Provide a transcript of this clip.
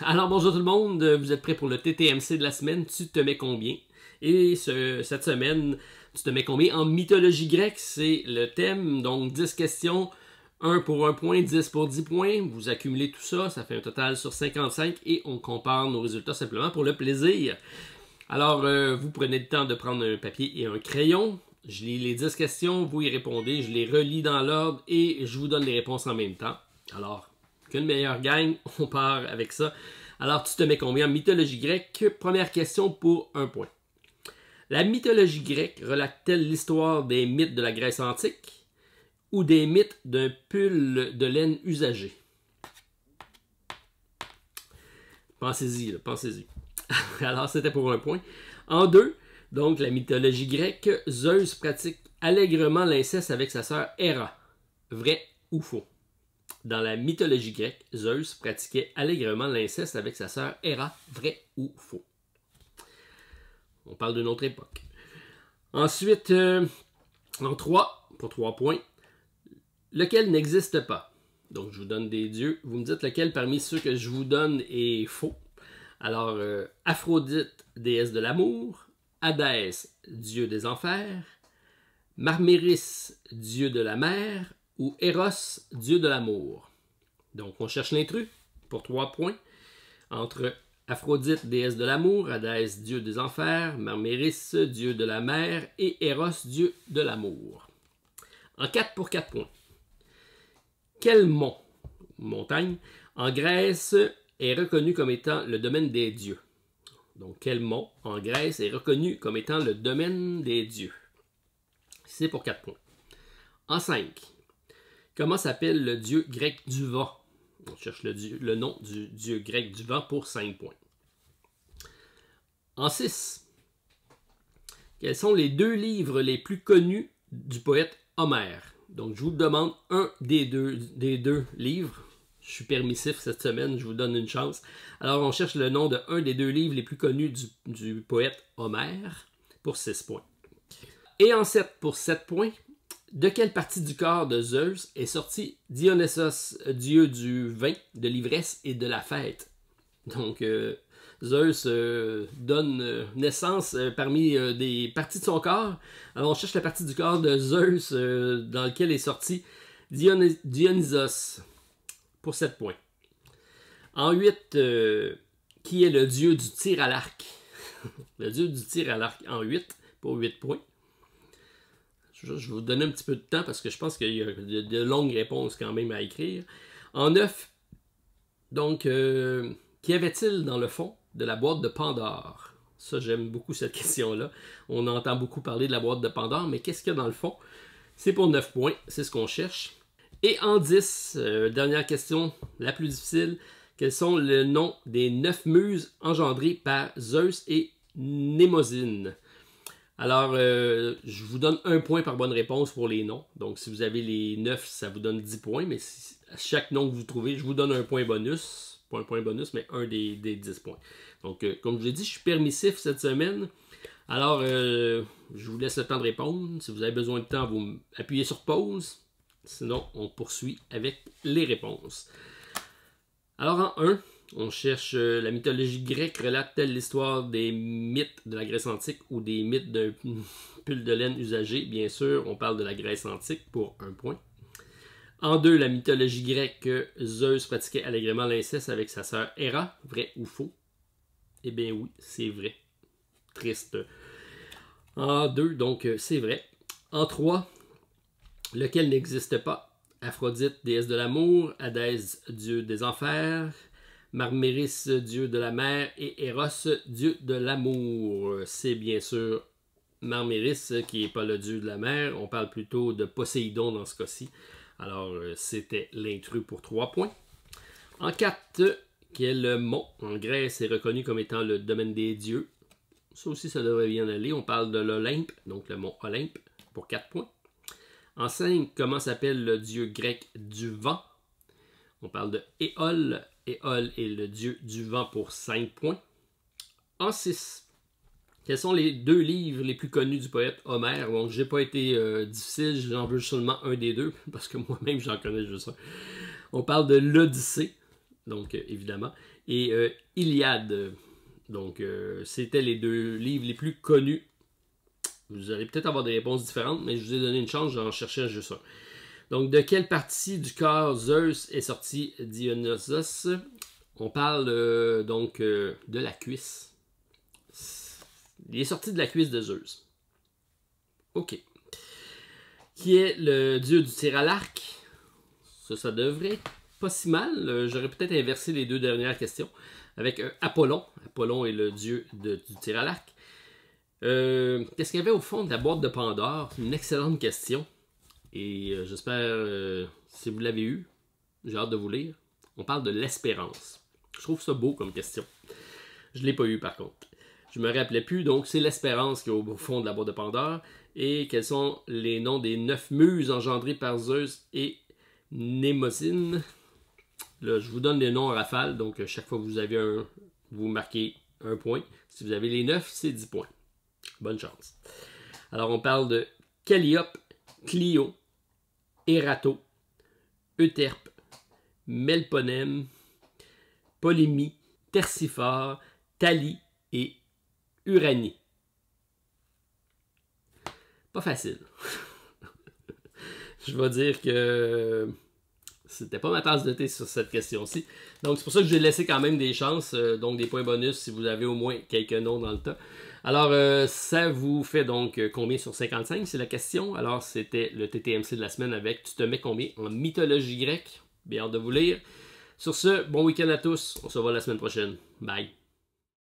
Alors bonjour tout le monde, vous êtes prêts pour le TTMC de la semaine, tu te mets combien? Et cette semaine, tu te mets combien? En mythologie grecque, c'est le thème, donc 10 questions, 1 pour 1 point, 10 pour 10 points, vous accumulez tout ça, ça fait un total sur 55 et on compare nos résultats simplement pour le plaisir. Alors, vous prenez le temps de prendre un papier et un crayon, je lis les 10 questions, vous y répondez, je les relis dans l'ordre et je vous donne les réponses en même temps. Alors, qu'une meilleure gagne, on part avec ça. Alors, tu te mets combien en mythologie grecque? Première question pour 1 point. La mythologie grecque relate-t-elle l'histoire des mythes de la Grèce antique ou des mythes d'un pull de laine usagé? Pensez-y, pensez-y. Alors, c'était pour 1 point. En 2, donc, la mythologie grecque, Zeus pratique allègrement l'inceste avec sa sœur Héra. Vrai ou faux? Dans la mythologie grecque, Zeus pratiquait allègrement l'inceste avec sa sœur Héra. Vrai ou faux? On parle d'une autre époque. Ensuite, en 3, pour 3 points, lequel n'existe pas? Donc, je vous donne des dieux. Vous me dites lequel parmi ceux que je vous donne est faux. Alors, Aphrodite, déesse de l'amour. Hadès, dieu des enfers. Marméris, dieu de la mer. Ou Eros, dieu de l'amour. Donc, on cherche l'intrus pour 3 points. Entre Aphrodite, déesse de l'amour, Hadès, dieu des enfers, Marméris, dieu de la mer, et Eros, dieu de l'amour. En 4 pour 4 points. Quel montagne, en Grèce est reconnu comme étant le domaine des dieux? Donc, quel mont, en Grèce, est reconnu comme étant le domaine des dieux? C'est pour 4 points. En 5, comment s'appelle le dieu grec du vent? On cherche le nom du dieu grec du vent pour 5 points. En 6, quels sont les 2 livres les plus connus du poète Homère? Donc, je vous demande un des deux livres. Je suis permissif cette semaine, je vous donne une chance. Alors, on cherche le nom de un des 2 livres les plus connus du poète Homère pour 6 points. Et en 7 pour 7 points, de quelle partie du corps de Zeus est sorti Dionysos, dieu du vin, de l'ivresse et de la fête? Donc, Zeus donne naissance parmi des parties de son corps. Alors, on cherche la partie du corps de Zeus dans lequel est sorti Dionysos pour 7 points. En 8, qui est le dieu du tir à l'arc? Le dieu du tir à l'arc en 8 pour 8 points. Je vais vous donner un petit peu de temps parce que je pense qu'il y a de longues réponses quand même à écrire. En 9, donc, qu'y avait-il dans le fond de la boîte de Pandore? Ça, j'aime beaucoup cette question-là. On entend beaucoup parler de la boîte de Pandore, mais qu'est-ce qu'il y a dans le fond? C'est pour 9 points, c'est ce qu'on cherche. Et en 10, dernière question, la plus difficile, quels sont les noms des 9 muses engendrées par Zeus et Mnémosyne? Alors, je vous donne 1 point par bonne réponse pour les noms. Donc, si vous avez les 9, ça vous donne 10 points. Mais si, à chaque nom que vous trouvez, je vous donne un point bonus. Pas un point bonus, mais un des 10 points. Donc, comme je vous l'ai dit, je suis permissif cette semaine. Alors, je vous laisse le temps de répondre. Si vous avez besoin de temps, vous appuyez sur pause. Sinon, on poursuit avec les réponses. Alors, en 1... on cherche la mythologie grecque relate-t-elle l'histoire des mythes de la Grèce antique ou des mythes d'un pull de laine usagé? Bien sûr, on parle de la Grèce antique pour 1 point. En 2, la mythologie grecque, Zeus pratiquait allègrement l'inceste avec sa sœur Héra. Vrai ou faux? Eh bien oui, c'est vrai. Triste. En 2, donc c'est vrai. En 3, lequel n'existe pas? Aphrodite, déesse de l'amour, Hadès, dieu des enfers, Marméris, dieu de la mer, et Eros, dieu de l'amour. C'est bien sûr Marméris qui n'est pas le dieu de la mer. On parle plutôt de Poséidon dans ce cas-ci. Alors, c'était l'intrus pour 3 points. En 4, quel mont en Grèce est reconnu comme étant le domaine des dieux? Ça aussi, ça devrait bien aller. On parle de l'Olympe, donc le mont Olympe, pour 4 points. En 5, comment s'appelle le dieu grec du vent? On parle de Éole. Éole est le dieu du vent pour 5 points. En 6, quels sont les 2 livres les plus connus du poète Homère? Donc, j'ai pas été difficile, j'en veux seulement un des 2, parce que moi-même, j'en connais juste un. On parle de l'Odyssée. donc évidemment, et Iliade. Donc, c'était les deux livres les plus connus. Vous allez peut-être avoir des réponses différentes, mais je vous ai donné une chance, j'en cherchais juste un. Donc, de quelle partie du corps Zeus est sorti Dionysos? On parle donc de la cuisse. Il est sorti de la cuisse de Zeus. OK. Qui est le dieu du tir à l'arc? Ça devrait être pas si mal. J'aurais peut-être inversé les deux dernières questions avec Apollon. Apollon est le dieu du tir à l'arc. Qu'est-ce qu'il y avait au fond de la boîte de Pandore? Une excellente question. Et j'espère, si vous l'avez eu, j'ai hâte de vous lire. On parle de l'espérance. Je trouve ça beau comme question. Je ne l'ai pas eu par contre. Je me rappelais plus, donc c'est l'espérance qui est au fond de la boîte de Pandore. Et quels sont les noms des 9 muses engendrées par Zeus et Mnémosyne? Là, je vous donne les noms en rafale, donc chaque fois que vous avez vous marquez un point. Si vous avez les 9, c'est 10 points. Bonne chance. Alors, on parle de Calliope, Clio, Erato, Euterpe, Melponème, Polémie, Tersiphore, Thalie et Uranie. Pas facile. Je vais dire que c'était pas ma tasse de thé sur cette question-ci. Donc, c'est pour ça que j'ai laissé quand même des chances, donc des points bonus si vous avez au moins quelques noms dans le tas. Alors, ça vous fait donc combien sur 55? C'est la question. Alors, c'était le TTMC de la semaine avec Tu te mets combien en mythologie grecque? Bien hâte de vous lire. Sur ce, bon week-end à tous. On se voit la semaine prochaine. Bye.